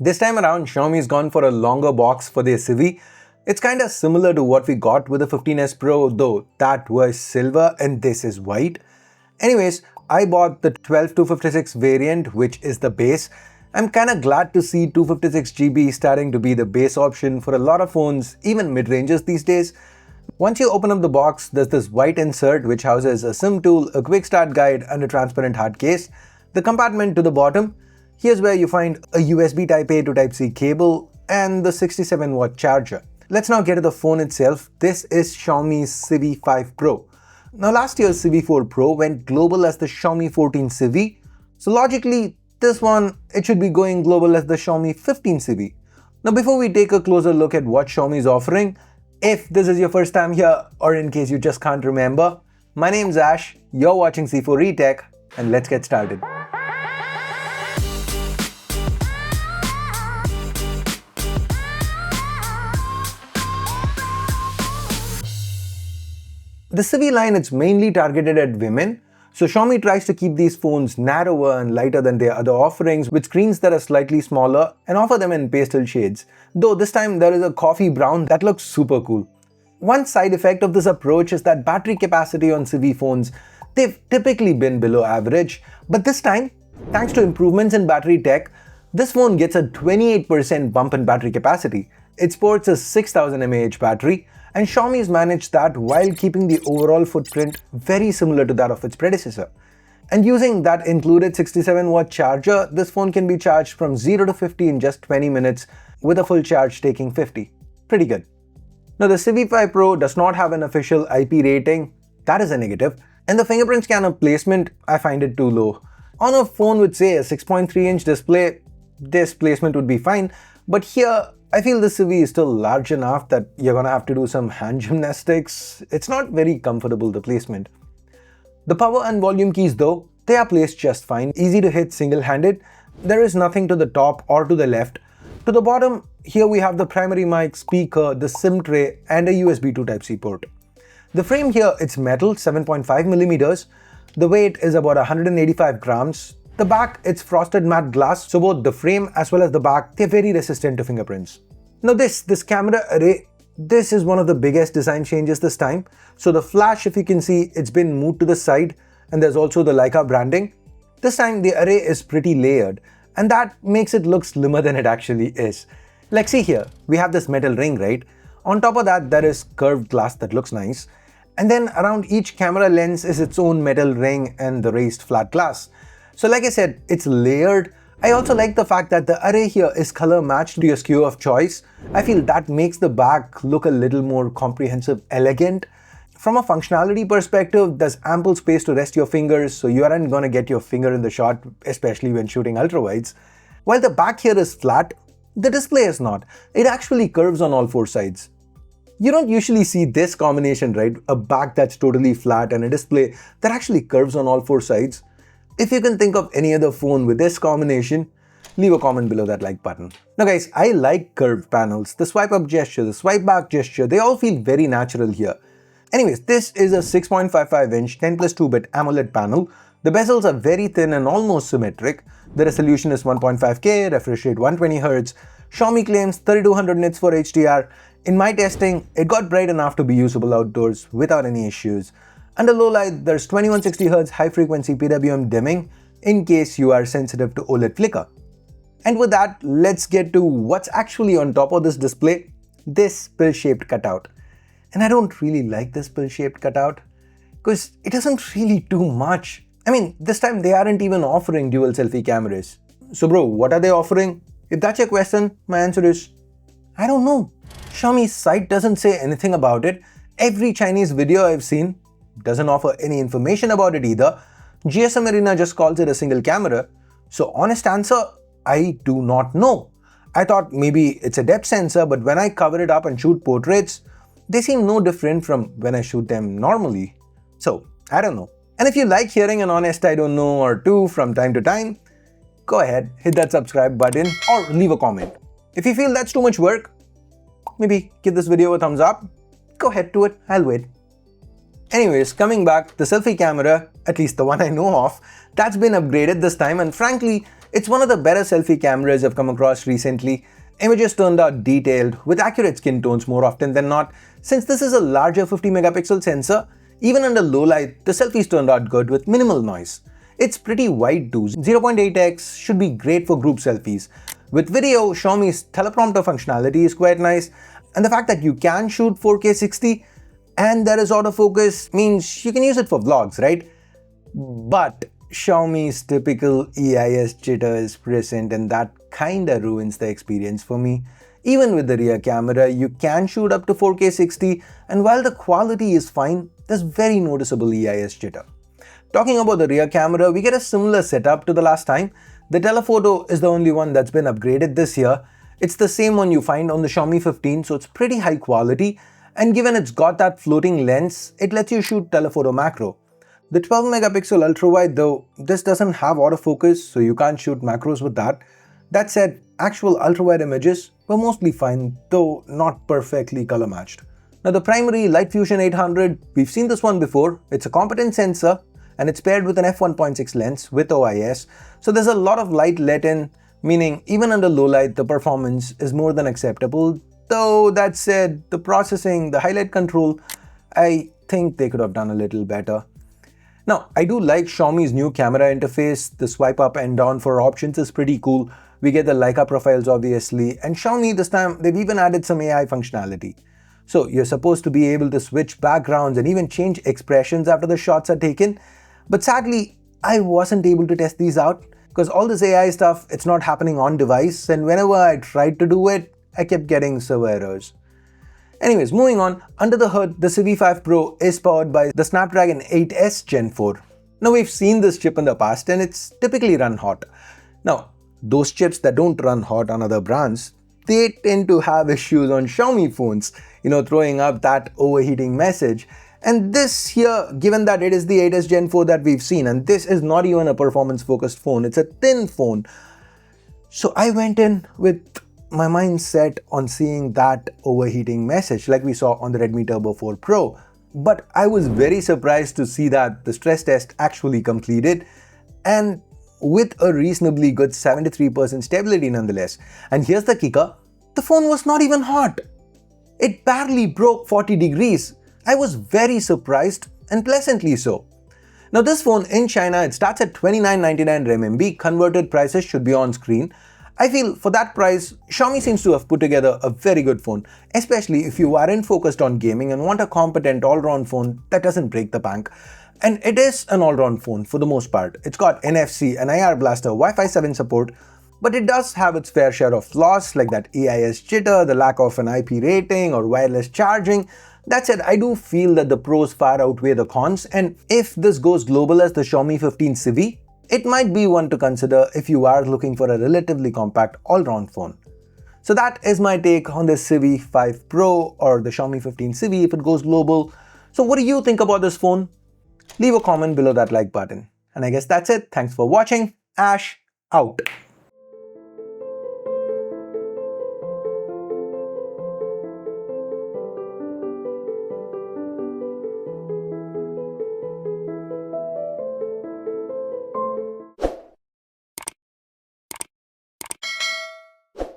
This time around, Xiaomi's gone for a longer box for their Civi. It's kinda similar to what we got with the 15S Pro, though that was silver and this is white. Anyways, I bought the 12-256 variant, which is the base. I'm kinda glad to see 256GB starting to be the base option for a lot of phones, even mid-ranges these days. Once you open up the box, there's this white insert which houses a SIM tool, a quick start guide and a transparent hard case. The compartment to the bottom, here's where you find a USB Type-A to Type-C cable and the 67-watt charger. Let's now get to the phone itself. This is Xiaomi's Civi 5 Pro. Now last year's Civi 4 Pro went global as the Xiaomi 14 Civi, so logically this one, it should be going global as the Xiaomi 15 Civi. Now before we take a closer look at what Xiaomi is offering, if this is your first time here or in case you just can't remember, my name's Ash, you're watching C4 Tech, and let's get started. The Civi line is mainly targeted at women, so Xiaomi tries to keep these phones narrower and lighter than their other offerings with screens that are slightly smaller and offer them in pastel shades, though this time there is a coffee brown that looks super cool. One side effect of this approach is that battery capacity on Civi phones, they've typically been below average, but this time, thanks to improvements in battery tech, this phone gets a 28% bump in battery capacity. It sports a 6000 mAh battery, and Xiaomi's managed that while keeping the overall footprint very similar to that of its predecessor. And using that included 67-watt charger, this phone can be charged from 0 to 50 in just 20 minutes, with a full charge taking 50. Pretty good. Now the Civi 5 Pro does not have an official IP rating, that is a negative, and the fingerprint scanner placement, I find it too low. On a phone with say a 6.3-inch display, this placement would be fine, but here, I feel the Civi is still large enough that you're gonna have to do some hand gymnastics. It's not very comfortable, the placement. The power and volume keys though, they are placed just fine, easy to hit single-handed. There is nothing to the top or to the left. To the bottom, here we have the primary mic, speaker, the SIM tray and a USB to Type-C port. The frame here, it's metal, 7.5mm. The weight is about 185 grams. The back, it's frosted matte glass, so both the frame as well as the back, they're very resistant to fingerprints. Now this camera array, this is one of the biggest design changes this time. So the flash, if you can see, it's been moved to the side, and there's also the Leica branding. This time the array is pretty layered, and that makes it look slimmer than it actually is. Like see here, we have this metal ring, right? On top of that, there is curved glass that looks nice. And then around each camera lens is its own metal ring and the raised flat glass. So like I said, it's layered. I also like the fact that the array here is color matched to your SKU of choice. I feel that makes the back look a little more comprehensive, elegant. From a functionality perspective, there's ample space to rest your fingers, so you aren't gonna get your finger in the shot, especially when shooting ultrawides. While the back here is flat, the display is not. It actually curves on all four sides. You don't usually see this combination, right? A back that's totally flat and a display that actually curves on all four sides. If you can think of any other phone with this combination, leave a comment below that like button. Now guys, I like curved panels. The swipe up gesture, the swipe back gesture, they all feel very natural here. Anyways, this is a 6.55-inch 10+2-bit AMOLED panel. The bezels are very thin and almost symmetric. The resolution is 1.5K, refresh rate 120Hz. Xiaomi claims 3200 nits for HDR. In my testing, it got bright enough to be usable outdoors without any issues. Under low light, there's 2160Hz high-frequency PWM dimming in case you are sensitive to OLED flicker. And with that, let's get to what's actually on top of this display, this pill-shaped cutout. And I don't really like this pill-shaped cutout because it doesn't really do much. I mean, this time they aren't even offering dual selfie cameras. So bro, what are they offering? If that's your question, my answer is, I don't know. Xiaomi's site doesn't say anything about it. Every Chinese video I've seen doesn't offer any information about it either. GSM Arena just calls it a single camera. So honest answer, I do not know. I thought maybe it's a depth sensor, but when I cover it up and shoot portraits, they seem no different from when I shoot them normally. So I don't know. And if you like hearing an honest I don't know or two from time to time, go ahead, hit that subscribe button or leave a comment. If you feel that's too much work, maybe give this video a thumbs up. Go ahead to it, I'll wait. Anyways, coming back, the selfie camera, at least the one I know of, that's been upgraded this time, and frankly, It's one of the better selfie cameras I've come across recently. Images turned out detailed, with accurate skin tones more often than not. Since this is a larger 50 megapixel sensor, even under low light, the selfies turned out good with minimal noise. It's pretty wide too. 0.8x should be great for group selfies. With video, Xiaomi's teleprompter functionality is quite nice, and the fact that you can shoot 4K 60 and there is autofocus means you can use it for vlogs, right? But Xiaomi's typical EIS jitter is present, and that kinda ruins the experience for me. Even with the rear camera, you can shoot up to 4K 60, and while the quality is fine, there's very noticeable EIS jitter. Talking about the rear camera, we get a similar setup to the last time. The telephoto is the only one that's been upgraded this year. It's the same one you find on the Xiaomi 15, so it's pretty high quality, and given it's got that floating lens, it lets you shoot telephoto macro. The 12 megapixel ultra-wide though, this doesn't have autofocus, so you can't shoot macros with that. That said, actual ultra-wide images were mostly fine, though not perfectly color matched. Now the primary Light Fusion 800, we've seen this one before. It's a competent sensor, and it's paired with an f1.6 lens with OIS, so there's a lot of light let in, meaning even under low light the performance is more than acceptable. Though that said, the processing, the highlight control, I think they could have done a little better. Now, I do like Xiaomi's new camera interface. The swipe up and down for options is pretty cool. We get the Leica profiles obviously, and Xiaomi this time they've even added some AI functionality. So you're supposed to be able to switch backgrounds and even change expressions after the shots are taken. But sadly, I wasn't able to test these out because all this AI stuff, it's not happening on device, and whenever I tried to do it, I kept getting server errors. Anyways, moving on, under the hood, the Civi 5 Pro is powered by the Snapdragon 8S Gen 4. Now we've seen this chip in the past and it's typically run hot. Now, those chips that don't run hot on other brands, they tend to have issues on Xiaomi phones, throwing up that overheating message. And this here, given that it is the 8S Gen 4 that we've seen, and this is not even a performance-focused phone, it's a thin phone. So I went in with my mind set on seeing that overheating message like we saw on the Redmi Turbo 4 Pro. But I was very surprised to see that the stress test actually completed, and with a reasonably good 73% stability nonetheless. And here's the kicker, the phone was not even hot. It barely broke 40 degrees. I was very surprised, and pleasantly so. Now this phone in China, it starts at 29.99 RMB, converted prices should be on screen. I feel for that price, Xiaomi seems to have put together a very good phone, especially if you aren't focused on gaming and want a competent all-round phone that doesn't break the bank. And it is an all-round phone for the most part. It's got NFC and IR Blaster Wi-Fi 7 support, but it does have its fair share of flaws like that AIS jitter, the lack of an IP rating or wireless charging. That said, I do feel that the pros far outweigh the cons, and if this goes global as the Xiaomi 15 Civi, it might be one to consider if you are looking for a relatively compact all-round phone. So that is my take on the Civi 5 Pro or the Xiaomi 15 Civi if it goes global. So what do you think about this phone? Leave a comment below that like button. And I guess that's it. Thanks for watching. Ash out.